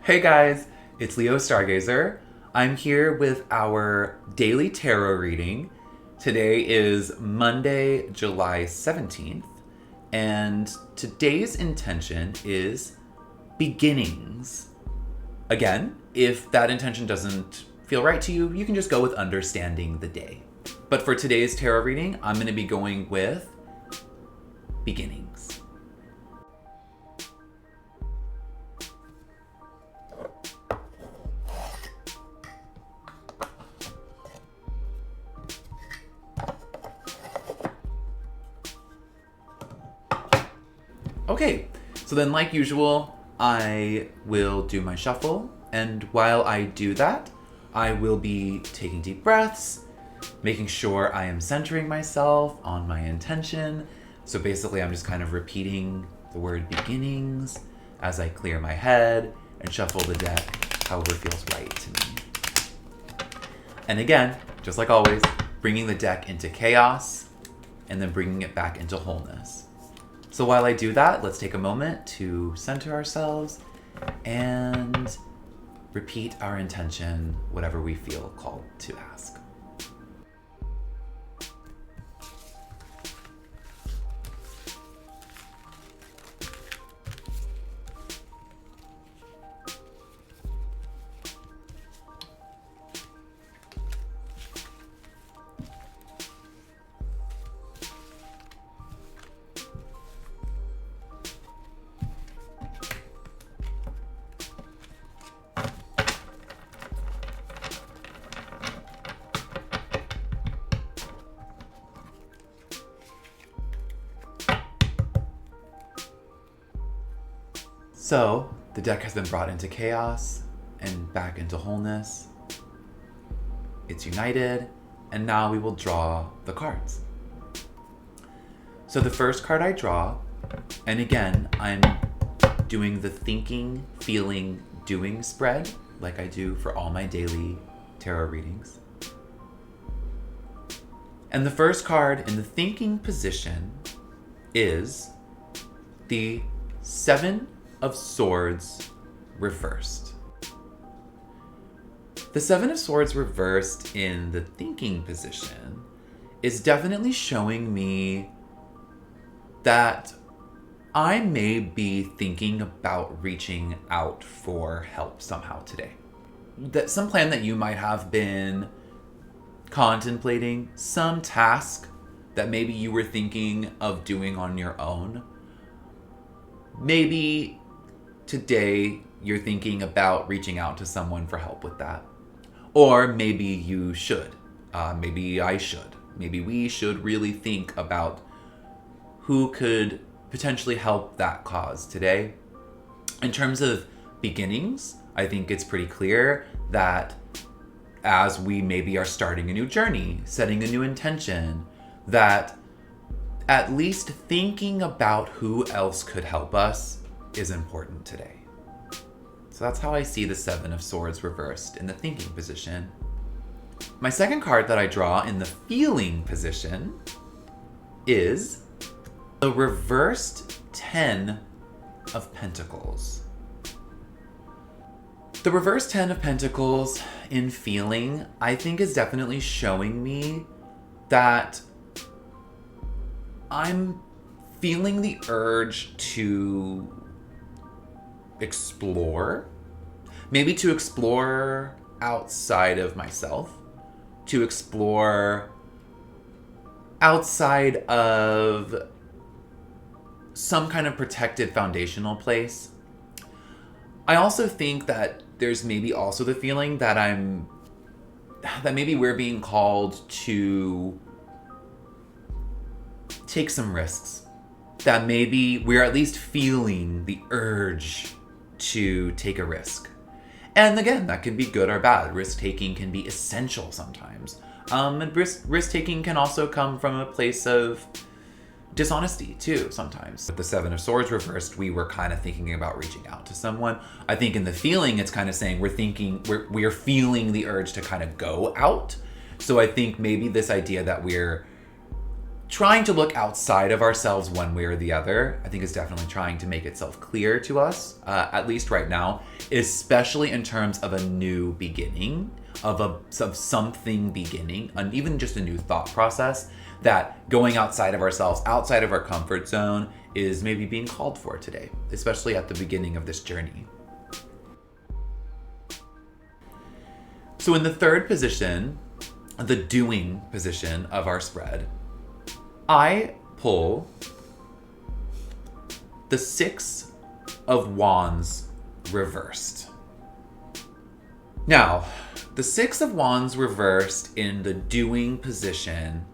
Hey guys, it's Leo Stargazer. I'm here with our daily tarot reading. Today is Monday, July 17th, and today's intention is beginnings. Again, if that intention doesn't feel right to you, you can just go with understanding the day. But for today's tarot reading, I'm going to be going with beginnings. Okay, so then like usual, I will do my shuffle, and while I do that, I will be taking deep breaths, making sure I am centering myself on my intention. So basically I'm just kind of repeating the word beginnings as I clear my head and shuffle the deck however feels right to me. And again, just like always, bringing the deck into chaos and then bringing it back into wholeness. So while I do that, let's take a moment to center ourselves and repeat our intention, whatever we feel called to ask. So, the deck has been brought into chaos and back into wholeness. It's united, and now we will draw the cards. So the first card I draw, and again, I'm doing the thinking, feeling, doing spread, like I do for all my daily tarot readings. And the first card in the thinking position is the Seven of Swords reversed. The Seven of Swords reversed in the thinking position is definitely showing me that I may be thinking about reaching out for help somehow today. That some plan that you might have been contemplating, some task that maybe you were thinking of doing on your own. Maybe today you're thinking about reaching out to someone for help with that. Or maybe you should. Maybe I should. Maybe we should really think about who could potentially help that cause today. In terms of beginnings, I think it's pretty clear that as we maybe are starting a new journey, setting a new intention, that at least thinking about who else could help us is important today. So that's how I see the Seven of Swords reversed in the thinking position. My second card that I draw in the feeling position is the reversed Ten of Pentacles. The reversed Ten of Pentacles in feeling, I think, is definitely showing me that I'm feeling the urge to explore, maybe to explore outside of myself, to explore outside of some kind of protected foundational place. I also think that there's maybe also the feeling that maybe we're being called to take some risks, that maybe we're at least feeling the urge to take a risk. And again, that can be good or bad. Risk-taking can be essential sometimes. And risk-taking can also come from a place of dishonesty too sometimes. With the Seven of Swords reversed, we were kind of thinking about reaching out to someone. I think in the feeling, it's kind of saying we're feeling the urge to kind of go out. So I think maybe this idea that we're trying to look outside of ourselves one way or the other, I think is definitely trying to make itself clear to us, at least right now, especially in terms of a new beginning, of something beginning, and even just a new thought process, that going outside of ourselves, outside of our comfort zone, is maybe being called for today, especially at the beginning of this journey. So in the third position, the doing position of our spread, I pull the Six of Wands reversed. Now, the Six of Wands reversed in the doing position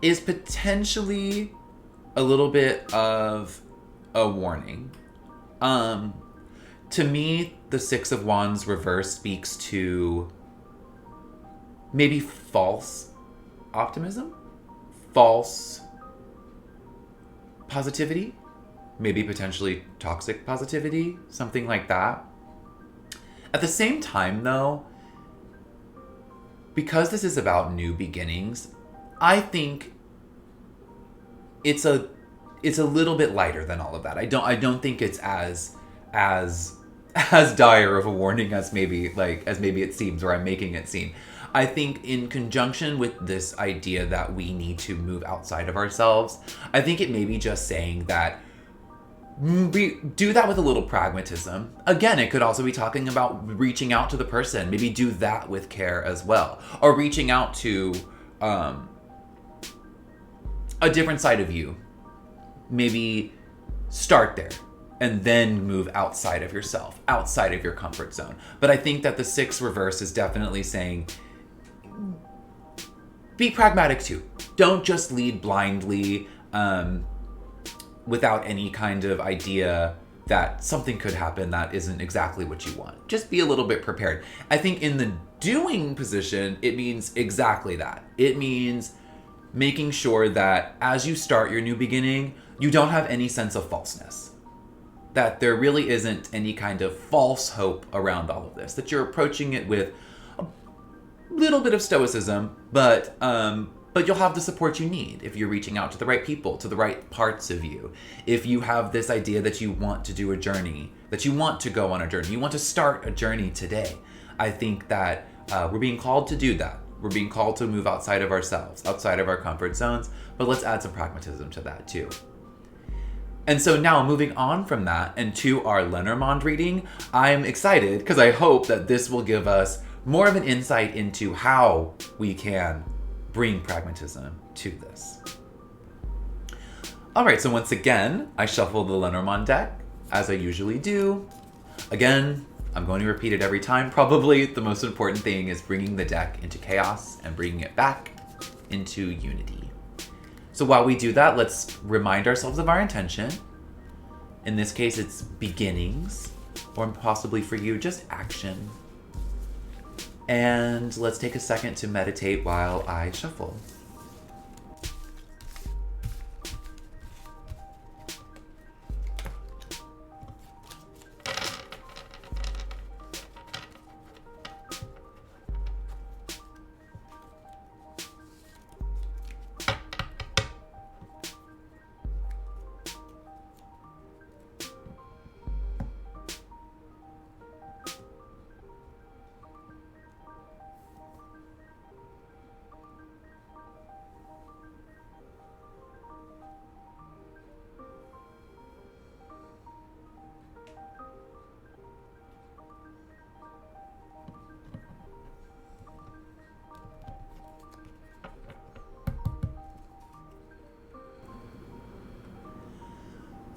is potentially a little bit of a warning. To me, the Six of Wands reversed speaks to maybe false optimism, false positivity, maybe potentially toxic positivity, something like that. At the same time, though, because this is about new beginnings, I think it's a little bit lighter than all of that. I don't think it's as dire of a warning as maybe it seems, or I'm making it seem. I think in conjunction with this idea that we need to move outside of ourselves, I think it may be just saying that we do that with a little pragmatism. Again, it could also be talking about reaching out to the person. Maybe do that with care as well. Or reaching out to a different side of you. Maybe start there and then move outside of yourself, outside of your comfort zone. But I think that the Six reverse is definitely saying, be pragmatic too. Don't just lead blindly without any kind of idea that something could happen that isn't exactly what you want. Just be a little bit prepared. I think in the doing position, it means exactly that. It means making sure that as you start your new beginning, you don't have any sense of falseness. That there really isn't any kind of false hope around all of this. That you're approaching it with a little bit of stoicism, but you'll have the support you need if you're reaching out to the right people, to the right parts of you. If you have this idea that you want to do a journey, that you want to go on a journey, you want to start a journey today. I think that we're being called to do that. We're being called to move outside of ourselves, outside of our comfort zones, but let's add some pragmatism to that too. And so now moving on from that and to our Lenormand reading, I'm excited because I hope that this will give us more of an insight into how we can bring pragmatism to this. All right, so once again, I shuffle the Lenormand deck as I usually do. Again, I'm going to repeat it every time. Probably the most important thing is bringing the deck into chaos and bringing it back into unity. So while we do that, let's remind ourselves of our intention. In this case, it's beginnings, or possibly for you, just action. And let's take a second to meditate while I shuffle.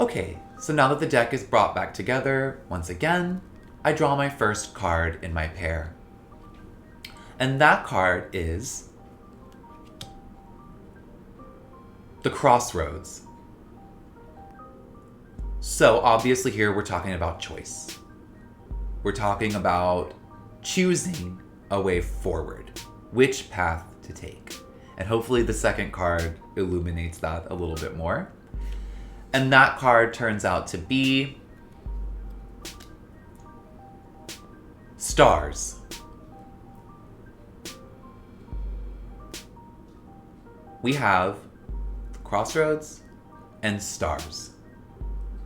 Okay, so now that the deck is brought back together, once again, I draw my first card in my pair. And that card is the Crossroads. So obviously here we're talking about choice. We're talking about choosing a way forward, which path to take. And hopefully the second card illuminates that a little bit more. And that card turns out to be Stars. we have crossroads and stars.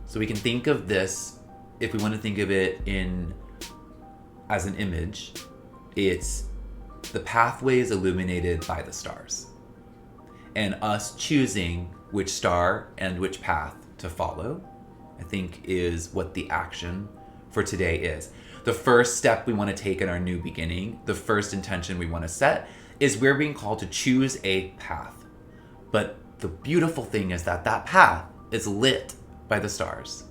So we can think of this, if we want to think of it as an image, it's the pathways illuminated by the stars. And us choosing which star and which path to follow, I think, is what the action for today is. The first step we want to take in our new beginning, the first intention we want to set, is we're being called to choose a path. But the beautiful thing is that that path is lit by the stars.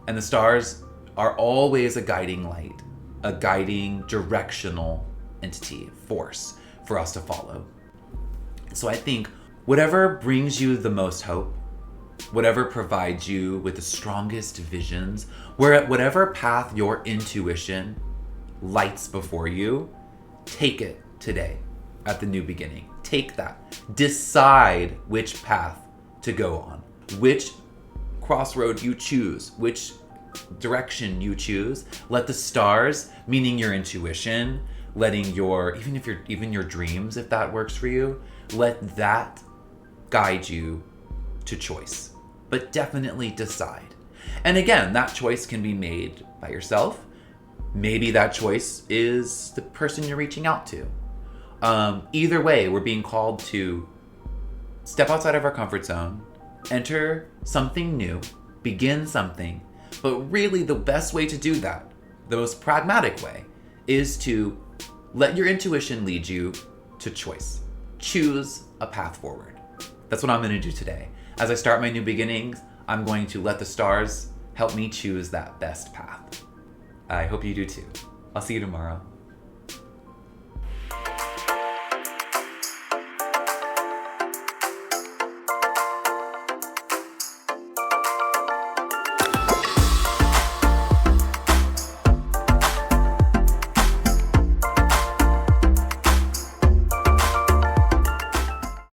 And the stars are always a guiding light, a guiding directional entity, force for us to follow. So I think whatever brings you the most hope, whatever provides you with the strongest visions, whatever path your intuition lights before you, take it today at the new beginning. Take that. Decide which path to go on, which crossroad you choose, which direction you choose. Let the stars, meaning your intuition, letting even your dreams, if that works for you, let that guide you to choice. But definitely decide. And again, that choice can be made by yourself. Maybe that choice is the person you're reaching out to. Either way, we're being called to step outside of our comfort zone, enter something new, begin something. But really the best way to do that, the most pragmatic way, is to let your intuition lead you to choice. Choose a path forward. That's what I'm going to do today. As I start my new beginnings, I'm going to let the stars help me choose that best path. I hope you do too. I'll see you tomorrow.